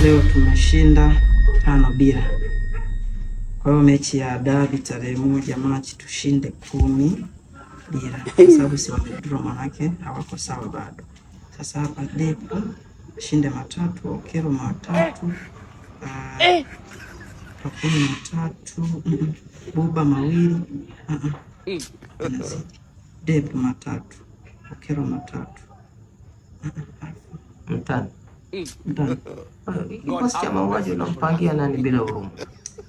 Leo tumeshinda 5-0. Kwa hiyo mechi ya dabi tarehe 1 Machi tushinde 10-0, kwa sababu si wamedraw, manake hawako sawa bado. Sasa hapa Depo shinde 3, Okero 3, Pakumi 3, Buba 2, Depo 3, Okero 3, mtani. Kikosi cha mauaji unampangia nani bila huruma?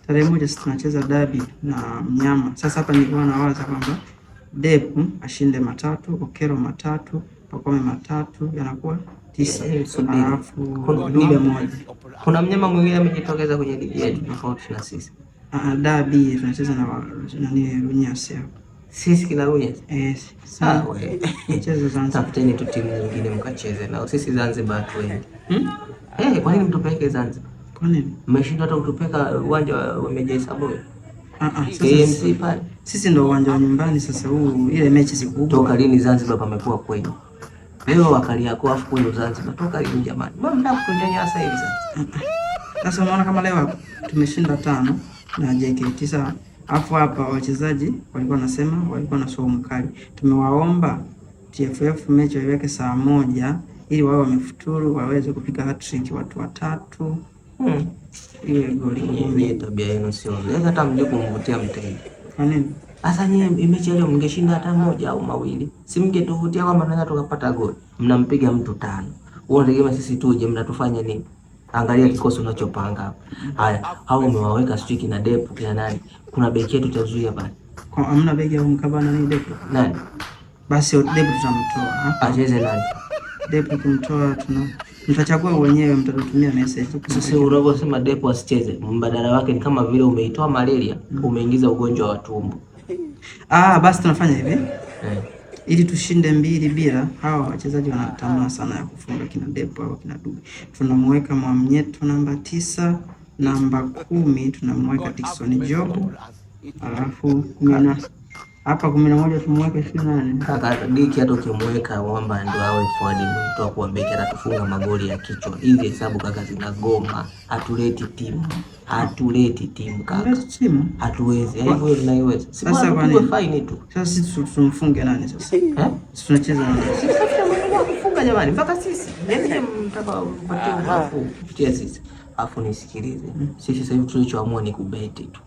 Tarehe 1 sisi tunacheza dabi na Mnyama. Sasa hapa nilikuwa nawaza kwamba Depu ashinde 3, Okero 3, Pakome 3, yanakuwa 9. Alafu Dube 1. Kuna mnyama mwingine amejitokeza kwenye ligi yetu tofauti na sisi. Dabi tunacheza na nani, Runyasi hapo. Sisi kina Runyasi? Sawa. Mchezo Zanzibar. Tafuteni tu timu nyingine mkacheze nao. Sisi Zanzibar tu wengi. Kwa nini mtupeleke Zanzibar? Kwa nini? Mmeshindwa hata kutupeka uwanja wa Meja Isaboyo. Sasa pale. Sisi ndio uwanja wa nyumbani sasa huu, ile mechi si kubwa. Toka lini Zanzibar pamekuwa kwenu? Leo wakali yako afu kwenu Zanzibar. Toka lini jamani? Mbona mnataka kutunyanyasa hivi sasa? Sasa unaona kama leo tumeshinda 5 na JKT sawa. Afu hapa wachezaji walikuwa nasema walikuwa na somo mkali. Tumewaomba TFF mechi waiweke saa 1 ili wao wamefuturu waweze kupiga hat-trick watu 3. Ile goli yenyewe tabia yenu sio nzuri. Hata mje kumvutia mteja. Kwa nini? Sasa nyie mechi leo mngeshinda hata 1 au 2. Si mngetuvutia kama mnaweza tukapata goli. Mnampiga mtu 5. Wewe unategemea sisi tuje mnatufanya nini? Angalia kikosi unachopanga hapa. Haya, hao umewaweka streak na Depo kina nani? Kuna beki yetu tazuia pale. Kwa hamna beki au mkabana ni Depo. Nani? Basi Depo tutamtoa hapa. Acheze nani? Depo kumtoa mtachagua wenyewe, mtatutumia message. Sasa unavyosema Depo asicheze, mbadala wake ni kama vile umeitoa malaria, umeingiza ugonjwa wa tumbo. Basi tunafanya hivi. Ili tushinde 2-0, hawa wachezaji wana tamaa sana ya kufunga kina Depo au kina Dube. Tunamweka Mwamnyeto namba 9, namba 10 tunamweka Dickson Job. Alafu hapa 11 tumweke nani? Kaka Diki hata ukimweka Mwamba ndio awe forward mtu kwa beki atatufunga magoli ya kichwa. Hizi hesabu kaka zinagoma. Hatuleti timu kaka. Hatuwezi. Hivyo tunaiweza. Sasa kwa nini fine tu? Sasa sisi tumfunge nani sasa? Sisi tunacheza nani? Sisi kufunga jamani mpaka sisi. Ndio mtaka mpatie ufafu kupitia sisi. Afu nisikilize. Sisi sasa hivi tulichoamua ni kubeti tu.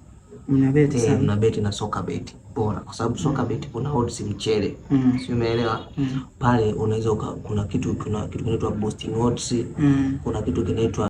Mnabeti sana. Mnabeti na soka beti bora, kwa sababu soka beti kuna odds mchele. Si umeelewa? Pale unaweza kuna kitu kinaitwa boosting odds. Kuna kitu kinaitwa